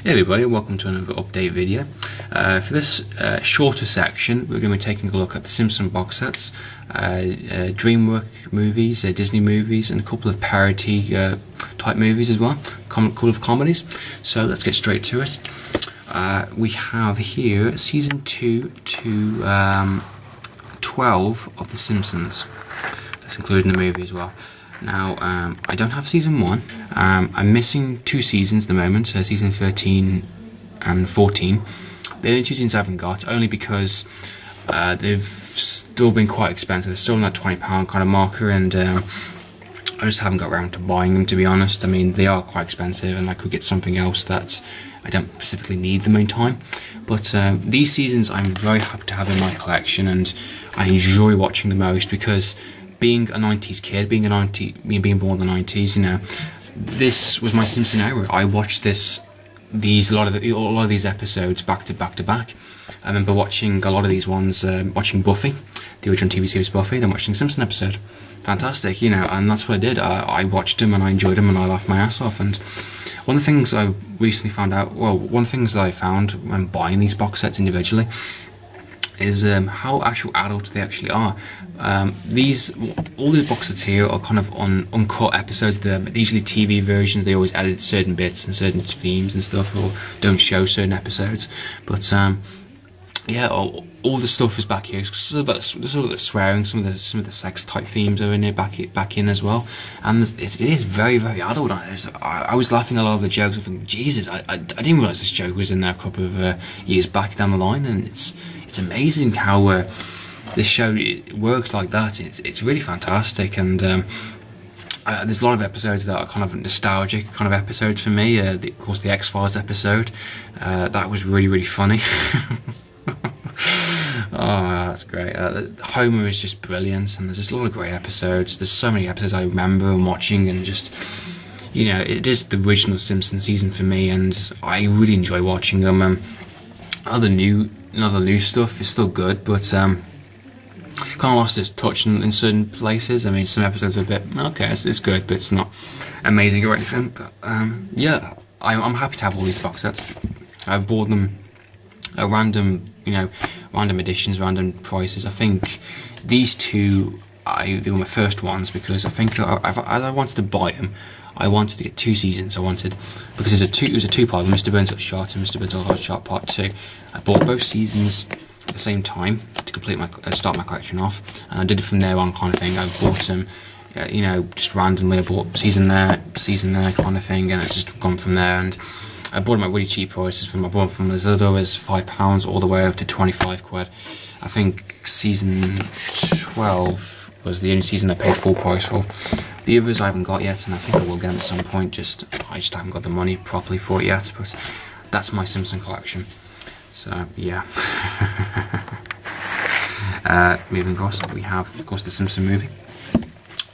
Hey everybody, welcome to another update video. For this shorter section, we're going to be taking a look at the Simpson box sets, DreamWorks movies, Disney movies, and a couple of parody type movies as well, couple of comedies. So let's get straight to it. We have here season 2 to 12 of The Simpsons. That's including the movie as well. Now, I don't have season 1. I'm missing 2 seasons at the moment, season 13 and 14. The only 2 seasons I haven't got, only because they've still been quite expensive. They're still in that £20 kind of marker, and I just haven't got around to buying them, to be honest. I mean, they are quite expensive, and I could get something else that I don't specifically need them in time. But these seasons I'm very happy to have in my collection, and I enjoy watching the most because being a 90s kid, being born in the 90s, you know, this was my Simpson era. I watched a lot of these episodes back to back. I remember watching a lot of these ones, watching Buffy, the original TV series Buffy, then watching Simpson episode. Fantastic, you know, and that's what I did. I watched them and I enjoyed them and I laughed my ass off. And one of the things I recently found out, one of the things that I found when buying these box sets individually is how actual adult they actually are. All these box sets here are kind of on uncut episodes. They're usually TV versions. They always edit certain bits and certain themes and stuff, or don't show certain episodes. But yeah, all the stuff is back here. Sort of the swearing, some of the sex type themes are in here, back in as well. And it is very, very adult. I was laughing at a lot of the jokes. I think, Jesus, I didn't realise this joke was in there a couple of years back down the line, and it's amazing how this show works like that. It's really fantastic, and there's a lot of episodes that are kind of nostalgic kind of episodes for me. Of course, the X-Files episode, that was really, really funny. Oh, that's great. Homer is just brilliant, and there's just a lot of great episodes. There's so many episodes I remember and watching, and just, you know, it is the original Simpsons season for me, and I really enjoy watching them. Other new stuff is still good, but kind of lost its touch in certain places. I mean, some episodes are a bit okay, it's good, but it's not amazing or anything. But yeah, I'm happy to have all these box sets. I bought them at random editions, random prices. I think these two, they were my first ones because I think as I wanted to buy them, I wanted to get 2 seasons. Because it was a two-part, Mr. Burns Got Shot and Mr. Burns Got Hot Shot Part 2. I bought both seasons at the same time to complete start my collection off, and I did it from there on kind of thing. I bought them, you know, just randomly. I bought season there kind of thing, and it's just gone from there. And I bought them at really cheap prices. I bought them from Lazada as £5 all the way up to 25 quid. I think season 12 was the only season I paid full price for. The others I haven't got yet, and I think I will get them at some point. I just haven't got the money properly for it yet. But that's my Simpson collection. So yeah. Moving across, we have, of course, the Simpson movie.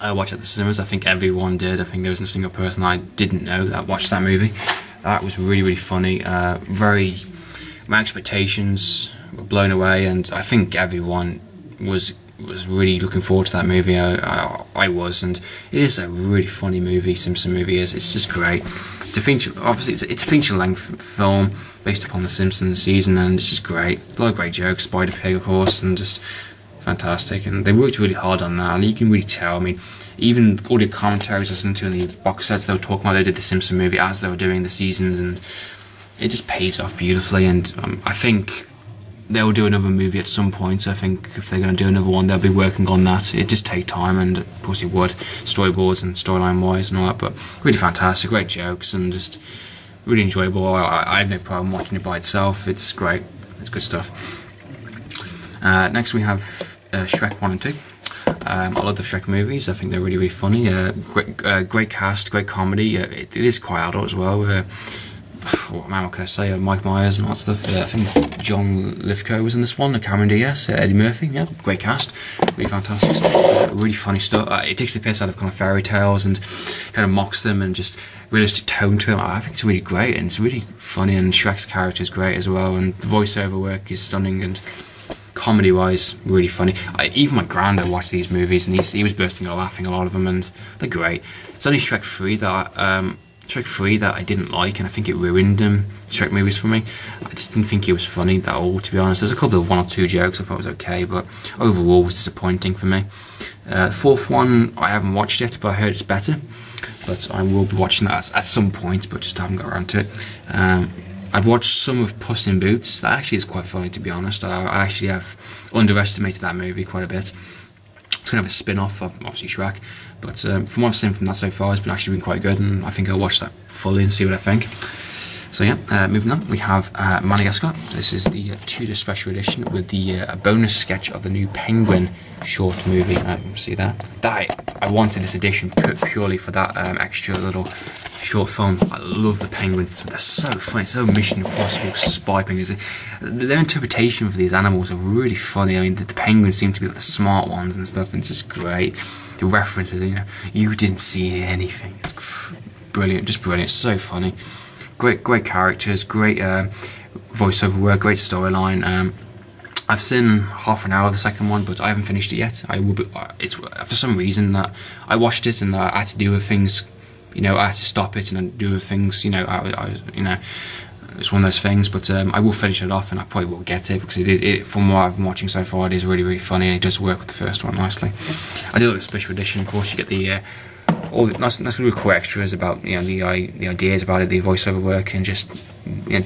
I watched at the cinemas. I think everyone did. I think there wasn't a single person I didn't know that watched that movie. That was really, really funny. My expectations were blown away, and I think everyone was really looking forward to that movie. I was, and it is a really funny movie. Simpson movie is. It's just great. Obviously, it's a feature-length film based upon the Simpsons season, and it's just great. A lot of great jokes. Spider Pig, of course, and just fantastic. And they worked really hard on that, and you can really tell. I mean, even all the commentaries listening to in the box sets, they were talking about they did the Simpson movie as they were doing the seasons, and it just pays off beautifully. And I think they'll do another movie at some point. So I think if they're going to do another one, they'll be working on that. It just take time, and of course it would, storyboards and storyline wise and all that. But really fantastic, great jokes, and just really enjoyable. I have no problem watching it by itself. It's great. It's good stuff. Next we have Shrek 1 and 2. I love the Shrek movies. I think they're really, really funny. Great cast, great comedy. It is quite adult as well. What can I say? Mike Myers and all that stuff. I think John Lithgow was in this one. Cameron Diaz, Eddie Murphy. Yeah, great cast. Really fantastic stuff. Really funny stuff. It takes the piss out of kind of fairy tales and kind of mocks them, and just realistic tone to them. I think it's really great, and it's really funny. And Shrek's character is great as well, and the voiceover work is stunning, and comedy wise, really funny. Even my granddad watched these movies, and he was bursting out laughing a lot of them, and they're great. It's only Shrek 3 that I didn't like, and I think it ruined them Shrek movies for me. I just didn't think it was funny at all, to be honest. There's a couple of 1 or 2 jokes I thought was okay, but overall it was disappointing for me. The fourth one, I haven't watched yet, but I heard it's better. But I will be watching that at some point, but just haven't got around to it. I've watched some of Puss in Boots. That actually is quite funny, to be honest. I actually have underestimated that movie quite a bit. It's kind of a spin-off of obviously Shrek, but from what I've seen from that so far, it's actually been quite good, and I think I'll watch that fully and see what I think. So yeah, moving on, we have Madagascar. This is the Tudor Special Edition with the bonus sketch of the new Penguin short movie. See that? I wanted this edition purely for that extra little short film. I love the penguins. They're so funny, so Mission Impossible spying. Their interpretation for these animals are really funny. I mean, the penguins seem to be like the smart ones and stuff, and it's just great. The references, you didn't see anything. It's brilliant, just brilliant. It's so funny. Great characters, great voiceover work, great storyline. I've seen half an hour of the second one, but I haven't finished it yet. I will be. It's for some reason that I watched it and I had to do with things. I had to stop it and do with things. It's one of those things. But I will finish it off, and I probably will get it because from what I've been watching so far, it is really, really funny, and it does work with the first one nicely. I do like the special edition. Of course, you get the all the nice little cool extras about the ideas about it, the voiceover work, and just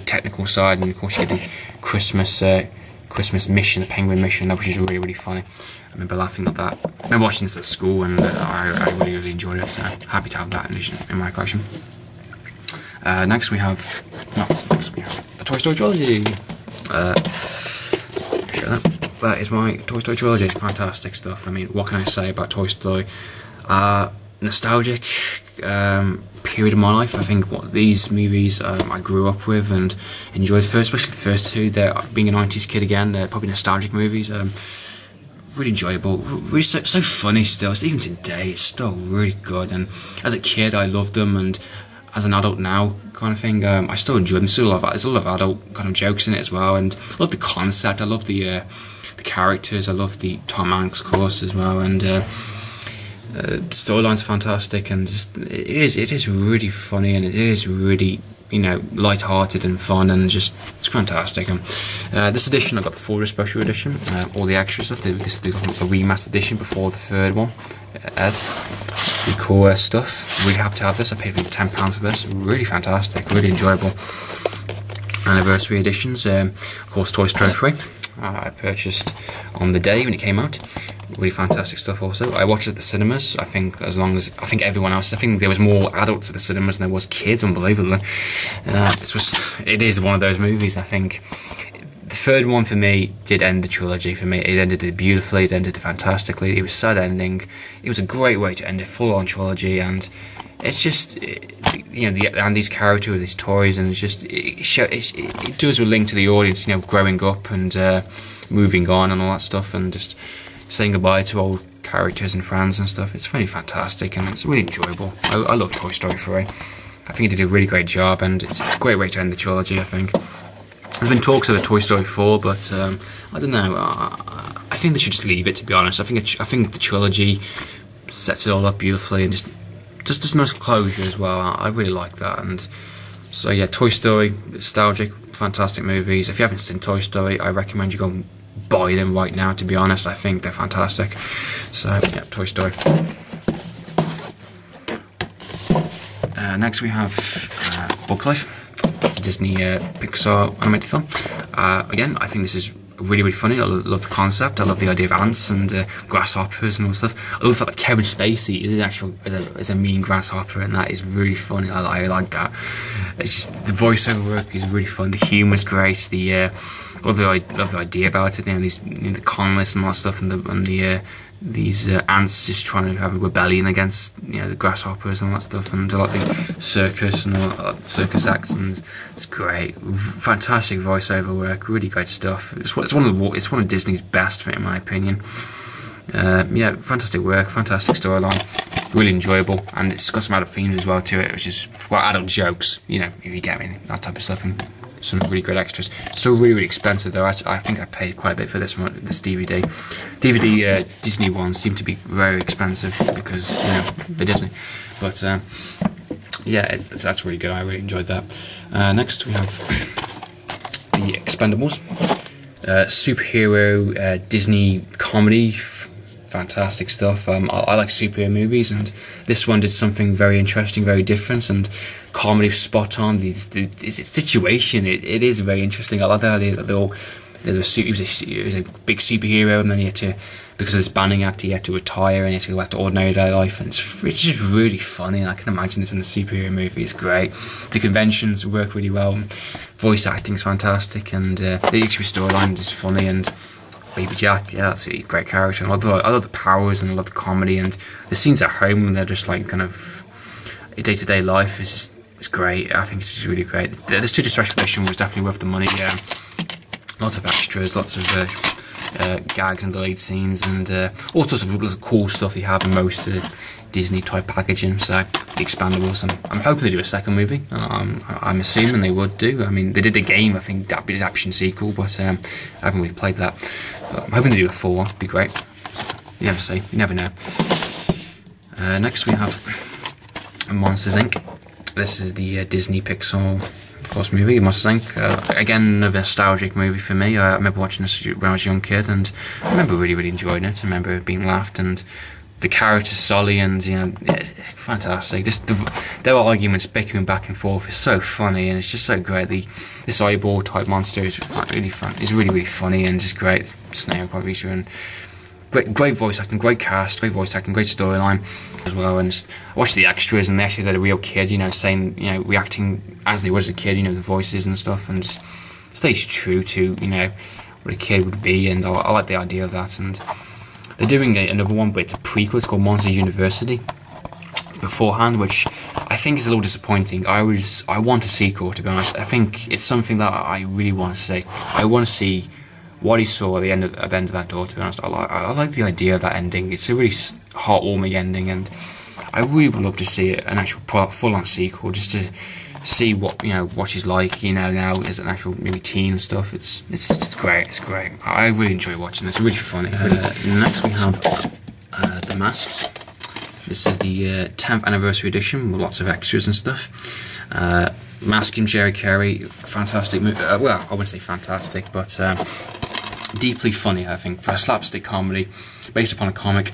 technical side, and of course you get the Christmas mission, the penguin mission, which is really, really funny. I remember laughing at that. I remember watching this at school, and I really, really enjoyed it. So happy to have that edition in my collection. Next we have a Toy Story trilogy. That is my Toy Story trilogy. Fantastic stuff. I mean, what can I say about Toy Story? Nostalgic period of my life. I think these movies I grew up with and enjoyed first, especially the first two. They're, being a 90s kid again, they're probably nostalgic movies. Really enjoyable, really so funny still. Even today, it's still really good. And as a kid, I loved them, and as an adult now, kind of thing, I still enjoy them. There's a lot of adult kind of jokes in it as well, and I love the concept. I love the characters. I love the Tom Hanks, of course, as well, and storyline's fantastic, and just it is really funny, and it is really light-hearted and fun, and just it's fantastic. And this edition, I got the 4th special edition, all the extra stuff. This is the remastered edition before the third one. The cool stuff. Really happy to have this. I paid £10 for this. Really fantastic, really enjoyable. Anniversary editions. Of course, Toy Story 3. I purchased on the day when it came out. Really fantastic stuff also. I watched it at the cinemas. I think everyone else. I think there was more adults at the cinemas than there was kids, unbelievably. It is one of those movies. I think the third one for me did end the trilogy for me. It ended it beautifully, it ended it fantastically. It was a sad ending. It was a great way to end a full-on trilogy, and it's just Andy's character with his toys, and it does relate to the audience, growing up and moving on and all that stuff, and just saying goodbye to old characters and friends and stuff. It's really fantastic, and it's really enjoyable. I love Toy Story 3. I think it did a really great job, and it's a great way to end the trilogy, I think. There's been talks of a Toy Story 4, but I don't know. I think they should just leave it, to be honest. I think the trilogy sets it all up beautifully, and just nice closure as well. I really like that. And so yeah, Toy Story, nostalgic, fantastic movies. If you haven't seen Toy Story, I recommend you go and buy them right now, to be honest. I think they're fantastic. So yeah, Toy Story. Next we have Bugs Life. It's a Disney Pixar animated film. Again, I think this is really, really funny. I love the concept. I love the idea of ants and grasshoppers and all stuff. I love that Kevin Spacey is a mean grasshopper, and that is really funny. I like that. It's just the voiceover work is really fun. The humour's great. I love the idea about it. The colonists and all that stuff, and these ants just trying to have a rebellion against the grasshoppers and all that stuff, and I like the circus and all that, circus acts, and it's great. Fantastic voiceover work, really great stuff. It's one of Disney's best, in my opinion. Yeah, fantastic work, fantastic storyline, really enjoyable, and it's got some adult themes as well to it, which is adult jokes. If you get me, that type of stuff, and some really great extras. So really, really expensive though. I think I paid quite a bit for this DVD. Disney ones seem to be very expensive because they're Disney. But yeah, that's really good. I really enjoyed that. Next we have the Expendables, superhero Disney comedy. Fantastic stuff. I like superhero movies, and this one did something very interesting, very different, and comedy spot on. The situation, it is very interesting. I like the idea that he was a big superhero, and then he had to, because of this banning act, he had to retire and he had to go back to ordinary day life, and it's just really funny, and I can imagine this in the superhero movie. It's great. The conventions work really well, voice acting is fantastic, and the actual storyline is funny, and Baby Jack, yeah, that's a great character. I love the powers, and I love the comedy, and the scenes at home when they're just like kind of day-to-day life is it's great. I think it's just really great. This 2D special edition was definitely worth the money. Lots of extras, lots of gags and delayed scenes, and all sorts of cool stuff you have in most Disney type packaging. So the Expendables, I'm hoping they do a second movie. I'm assuming they would do. I mean, they did a game, I think, adaptation sequel, but I haven't really played that. But I'm hoping they do a full one. It'd be great. You never see. You never know. Next we have Monsters Inc. This is the Disney Pixar, of course, movie, Monsters Inc. Again, another nostalgic movie for me. I remember watching this when I was a young kid, and I remember really enjoying it. I remember being laughed, and the character Sully, and it's fantastic. Just their arguments bickering back and forth is so funny, and it's just so great. This eyeball type monster is really fun. It's really funny and just great. Snail quite reacher, and great voice acting, great cast, great voice acting, great storyline as well. And just watch the extras, and they actually had a real kid, saying, reacting as they were as a kid, the voices and stuff, and just stays true to what a kid would be. And I like the idea of that. And they're doing another one, but it's a prequel. It's called Monsters University beforehand, which I think is a little disappointing. I want a sequel, to be honest. I think it's something that I really want to see. I want to see what he saw at the end of that door, to be honest. I like the idea of that ending. It's a really heartwarming ending, and I really would love to see an actual full-on sequel, just to see what what she's like now as an actual maybe teen and stuff. It's great. It's great. I really enjoy watching this. It's really funny. Next we have The Mask. This is the 10th anniversary edition with lots of extras and stuff. Mask and Jerry Carey, fantastic movie. Well, I wouldn't say fantastic, but deeply funny, I think, for a slapstick comedy based upon a comic.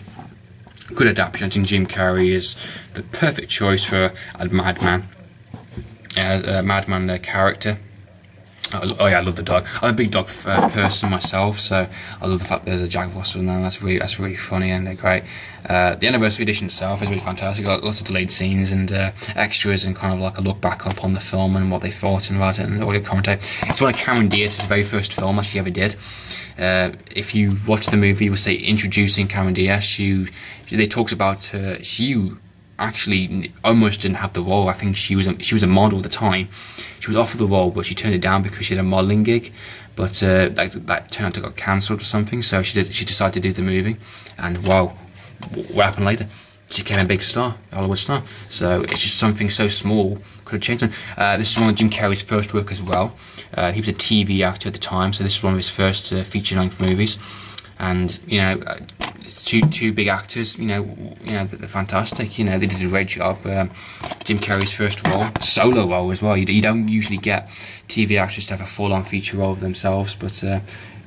Good adaptation. I think Jim Carrey is the perfect choice for a madman, as a madman character. Oh yeah, I love the dog. I'm a big dog person myself, so I love the fact there's a Jack Russell in there. That's really funny, and they're great. The anniversary edition itself is really fantastic. Lots of delayed scenes and extras, and kind of like a look back upon the film and what they thought about it, and audio commentary. It's one of Cameron Diaz's very first film that she ever did. If you watch the movie, we'll say introducing Cameron Diaz. They talks about she actually almost didn't have the role. I think she was a model at the time. She was offered the role, but she turned it down because she had a modelling gig. But that turned out to got cancelled or something. So she decided to do the movie, and wow, what happened later? She became a big star, a Hollywood star. So it's just something so small could have changed them. This is one of Jim Carrey's first work as well. He was a TV actor at the time, so this is one of his first feature-length movies. And two big actors, they're fantastic. They did a great job. Jim Carrey's first role, solo role as well. You don't usually get TV actors to have a full-on feature role of themselves, but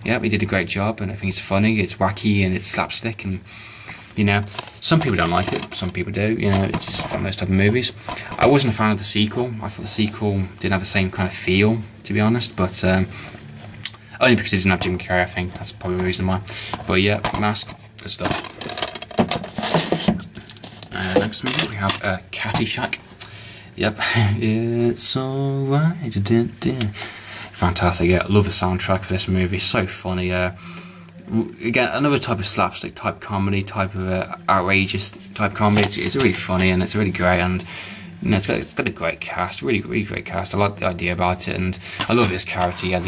yeah, he did a great job, and I think it's funny, it's wacky, and it's slapstick, and some people don't like it, some people do. It's just one of those type of movies. I wasn't a fan of the sequel. I thought the sequel didn't have the same kind of feel, to be honest, but only because it didn't have Jim Carrey. I think that's probably the reason why. But yeah, Mask, good stuff. Next movie we have Caddyshack. Yep, it's alright. Fantastic. Yeah, I love the soundtrack for this movie. So funny. Again, another type of slapstick type comedy, type of outrageous type comedy. It's really funny, and it's really great, and it's got a great cast, really great cast. I like the idea about it, and I love his character. Yeah,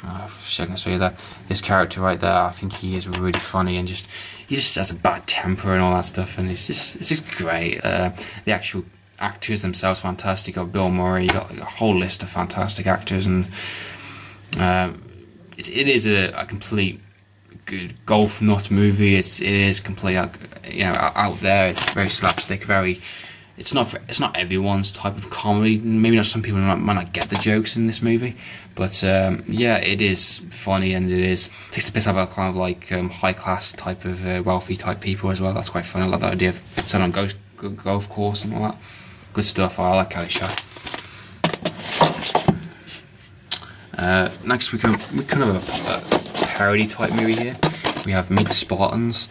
I can show you that. His character right there, I think he is really funny, and he just has a bad temper and all that stuff, and it's just great. The actual actors themselves fantastic. You got Bill Murray, you got a whole list of fantastic actors, and it is a complete good golf nut movie. It is complete out there. It's very slapstick, it's not everyone's type of comedy. Maybe not some people might not get the jokes in this movie, but yeah, it is funny, and takes the piss out of kind of like high class type of wealthy type people as well. That's quite fun. I like that idea of sitting on golf course and all that. Good stuff. I like Caddyshack. Next we kind of have a parody type movie here. We have Meet the Spartans.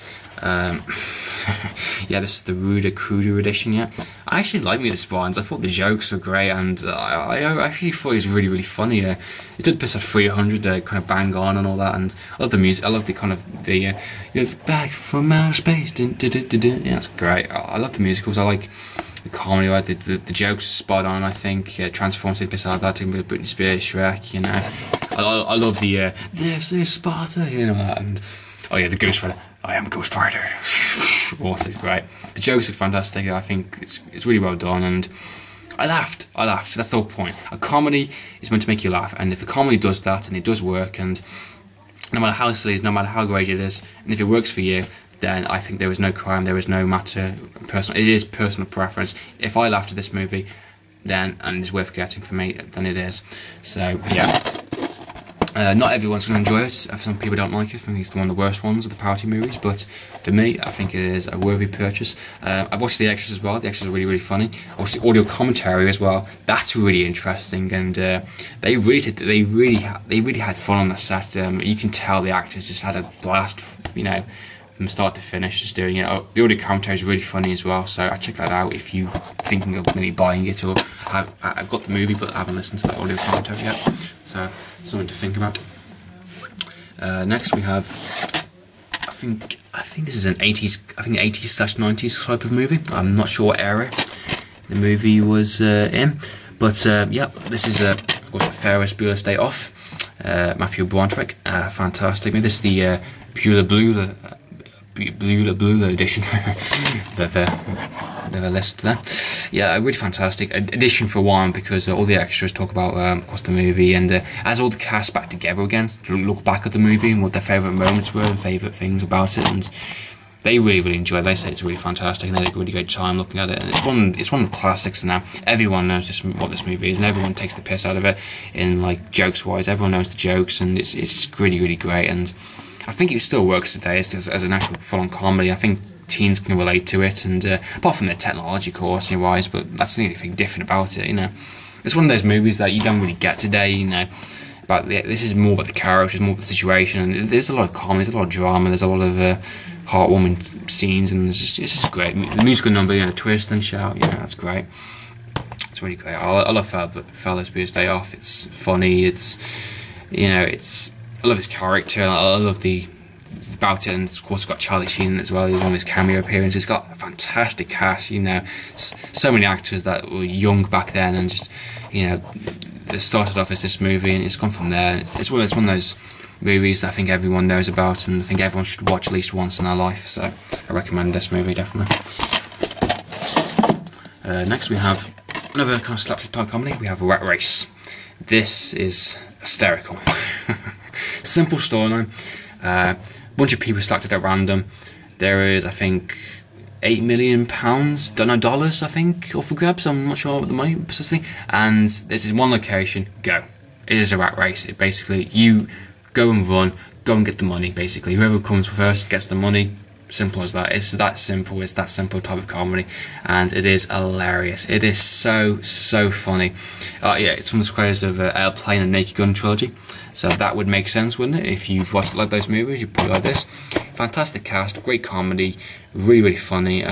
Yeah, this is the ruder, cruder edition. Yeah, I actually like Meet the Spartans. I thought the jokes were great, and I actually thought it was really, really funny. It did piss off 300, kind of bang on and all that, and I love the music. I love the kind of the you're back from outer space. Yeah, that's great. I love the musicals. I like the comedy, right? The jokes are spot on. I think Transformers did piss out that too with Britney Spears, Shrek. You know, I love the this is Sparta. You know, and oh yeah, the Ghost Rider. I am Ghost Rider. Also, it's great. The jokes are fantastic. I think it's really well done, and I laughed. That's the whole point. A comedy is meant to make you laugh, and if a comedy does that, and it does work, and no matter how silly it is, no matter how great it is, and if it works for you, then I think there is no crime. There is no matter personal. It is personal preference. If I laughed at this movie, then and it's worth getting for me, then it is. So yeah. Not everyone's going to enjoy it. Some people don't like it. I think it's one of the worst ones of the parody movies, but for me, I think it is a worthy purchase. I've watched the extras as well. The extras are really, really funny. I watched the audio commentary as well. That's really interesting, and they really had fun on the set. You can tell the actors just had a blast, you know, from start to finish, just doing it. The audio commentary is really funny as well, so I check that out if you're thinking of maybe buying it, or I've got the movie but I haven't listened to the audio commentary yet, so something to think about. Next we have, I think this is an 80s, I think 80s/90s type of movie. I'm not sure what era the movie was in, but yeah, this is of course a Ferris Bueller's Day Off. Matthew Broderick, fantastic. This is the Bueller edition. Bit of a list there. Yeah, a really fantastic edition for one, because all the extras talk about, of course, the movie, and as all the cast back together again to look back at the movie and what their favourite moments were and favourite things about it, and they really, really enjoy it. They say it's really fantastic, and they had a really great time looking at it. And it's one of the classics now. Everyone knows what this movie is, and everyone takes the piss out of it in like jokes wise. Everyone knows the jokes, and it's just really, really great. And I think it still works today as an actual full-on comedy. I think teens can relate to it, and apart from the technology course wise, but that's the only thing different about it, you know. It's one of those movies that you don't really get today, you know. But this is more about the characters, more about the situation, and there's a lot of comedy, there's a lot of drama, there's a lot of heartwarming scenes, and it's just great. The musical number, you know, twist and shout, you know, that's great. It's really great. I love Ferris Bueller's Day Off. It's funny. It's, you know, I love his character. I love about it, and of course it's got Charlie Sheen in it as well. He's one of his cameo appearances. It's got a fantastic cast, you know, so many actors that were young back then, and just, you know, it started off as this movie, and it's gone from there. It's one of those movies that I think everyone knows about, and I think everyone should watch at least once in their life. So I recommend this movie definitely. Next we have another kind of slapstick type comedy. We have Rat Race. This is hysterical. Simple storyline. Bunch of people selected at random. There is, I think, £8 million, dollars, I think, off for grabs. I'm not sure what the money precisely. And this is one location. Go. It is a rat race. It basically, you go and run, go and get the money. Basically, whoever comes first gets the money. Simple as that. It's that simple. It's that simple type of comedy, and it is hilarious. It is so funny. Yeah, it's from the creators of Airplane and Naked Gun trilogy. So that would make sense, wouldn't it? If you've watched like those movies, you'd probably like this. Fantastic cast, great comedy, really funny.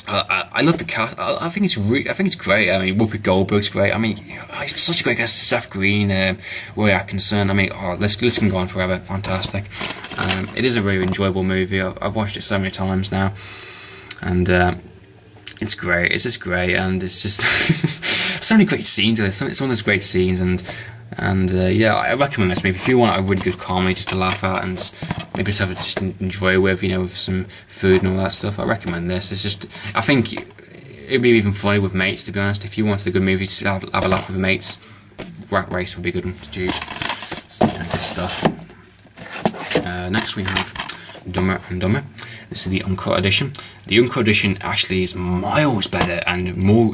I love the cast. I think it's great. I mean, Whoopi Goldberg's great. I mean, he's such a great guest. Seth Green, Roy Atkinson. I mean, this can go on forever. Fantastic. It is a really enjoyable movie. I've watched it so many times now, and it's great. It's just great, and it's just so many great scenes. It's one of those great scenes, and yeah, I recommend this movie if you want a really good comedy just to laugh at and maybe just enjoy with, you know, with some food and all that stuff. I recommend this. It's just, I think it'd be even funny with mates, to be honest. If you wanted a good movie to have a laugh with mates, Rat Race would be a good one to choose. So yeah, good stuff. Next we have Dumber and Dumber. This is the uncut edition. The uncut edition actually is miles better and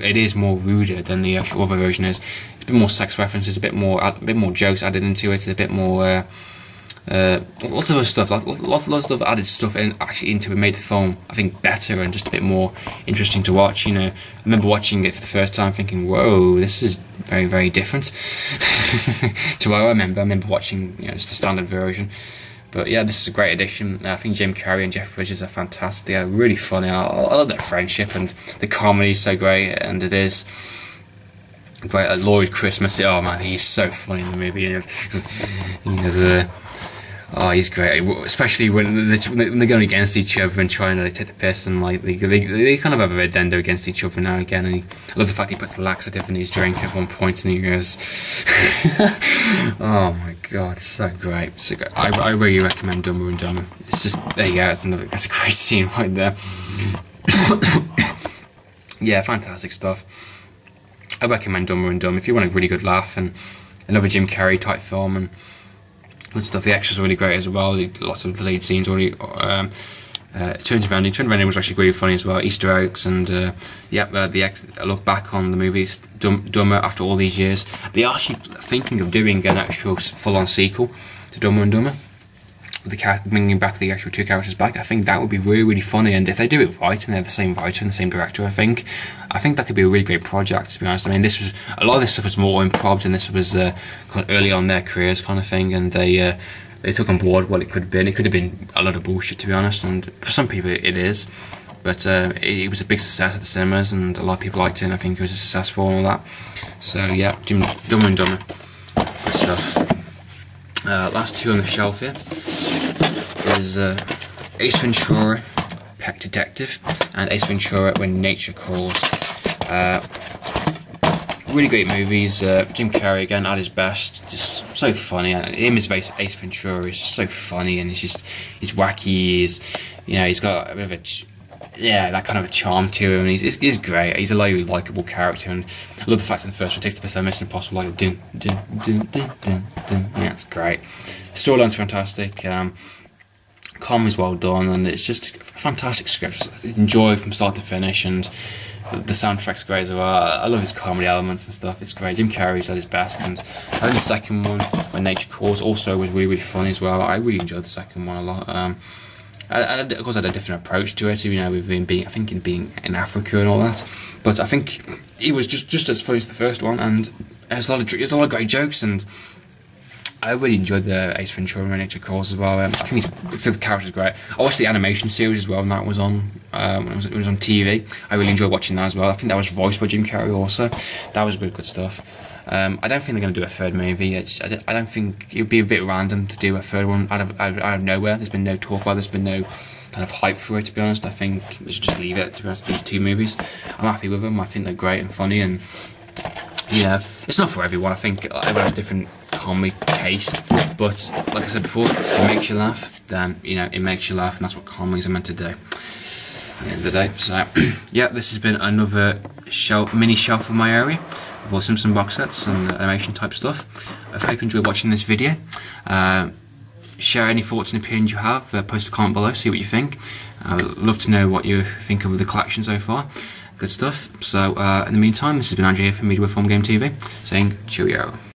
it is more ruder than the actual other version is. It's a bit more sex references, a bit more jokes added into it, a bit more lots of other stuff, lots of added stuff actually into it, made the film I think better and just a bit more interesting to watch. You know, I remember watching it for the first time thinking, whoa, this is very, very different to what I remember watching, you know, just the standard version. But yeah, this is a great addition. I think Jim Carrey and Jeff Bridges are fantastic. They are really funny. I love their friendship, and the comedy is so great, and it is great. Lloyd Christmas, oh man, he's so funny in the movie. Oh, he's great, especially when they're going against each other and trying to take the piss, and like they kind of have a addenda against each other now and again. And I love the fact he puts the laxative in his drink at one point, and he goes, "Oh my god, it's so great, so great." I really recommend Dumber and Dumber. It's just, there you go, that's a great scene right there. Yeah, fantastic stuff. I recommend Dumber and Dumber if you want a really good laugh and another Jim Carrey type film and good stuff. The extras are really great as well. Lots of the lead scenes already. Turns Vending was actually really funny as well. Easter eggs and a look back on the movies Dumber after all these years. They're actually thinking of doing an actual full-on sequel to Dumber and Dumber, bringing back the actual two characters back. I think that would be really, really funny, and if they do it right and they're the same writer and the same director, I think that could be a really great project, to be honest. I mean, a lot of this stuff was more improv, and this was kind of early on in their careers kind of thing, and they took on board what it could have been. It could have been a lot of bullshit, to be honest, and for some people it is, but it was a big success at the cinemas, and a lot of people liked it, and I think it was successful and all that. So yeah, Dumber and Dumber, good stuff. Last two on the shelf here is Ace Ventura, Pet Detective, and Ace Ventura, When Nature Calls. Really great movies. Jim Carrey again at his best, just so funny. And him as Ace Ventura is just so funny, and he's wacky. He's got a bit of that kind of a charm to him. And he's great. He's a really likable character, and I love the fact that the first one takes the piss out of Mission Impossible, like dun dun dun dun dun dun. Yeah, it's great. Storyline's fantastic. Comedy's well done, and it's just a fantastic script. Enjoy from start to finish, and the soundtrack's great as well. I love his comedy elements and stuff. It's great. Jim Carrey's at his best, and I think the second one, When Nature Calls, also was really, really funny as well. I really enjoyed the second one a lot. Of course, I had a different approach to it, with him being in Africa and all that. But I think he was just as funny as the first one, and there's a lot of great jokes, and I really enjoyed the Ace Ventura and Nature Calls as well. I think the character's great. I watched the animation series as well, and that was on when it was on TV. I really enjoyed watching that as well. I think that was voiced by Jim Carrey also. That was good stuff. I don't think they're going to do a third movie. I don't think it would be a bit random to do a third one out of nowhere. There's been no talk about it. There's been no kind of hype for it, to be honest. I think they should just leave it, to be honest, these two movies. I'm happy with them. I think they're great and funny, and it's not for everyone. I think everyone has different comedy taste, but like I said before, if it makes you laugh, then it makes you laugh, and that's what comedies are meant to do at the end of the day. So yeah, this has been another mini shelf of my area of all Simpson box sets and animation type stuff. I hope you enjoyed watching this video. Share any thoughts and opinions you have, post a comment below, see what you think. I'd love to know what you think of the collection so far. Good stuff. So in the meantime, this has been Andrew here from Media with Film Game TV, saying cheerio.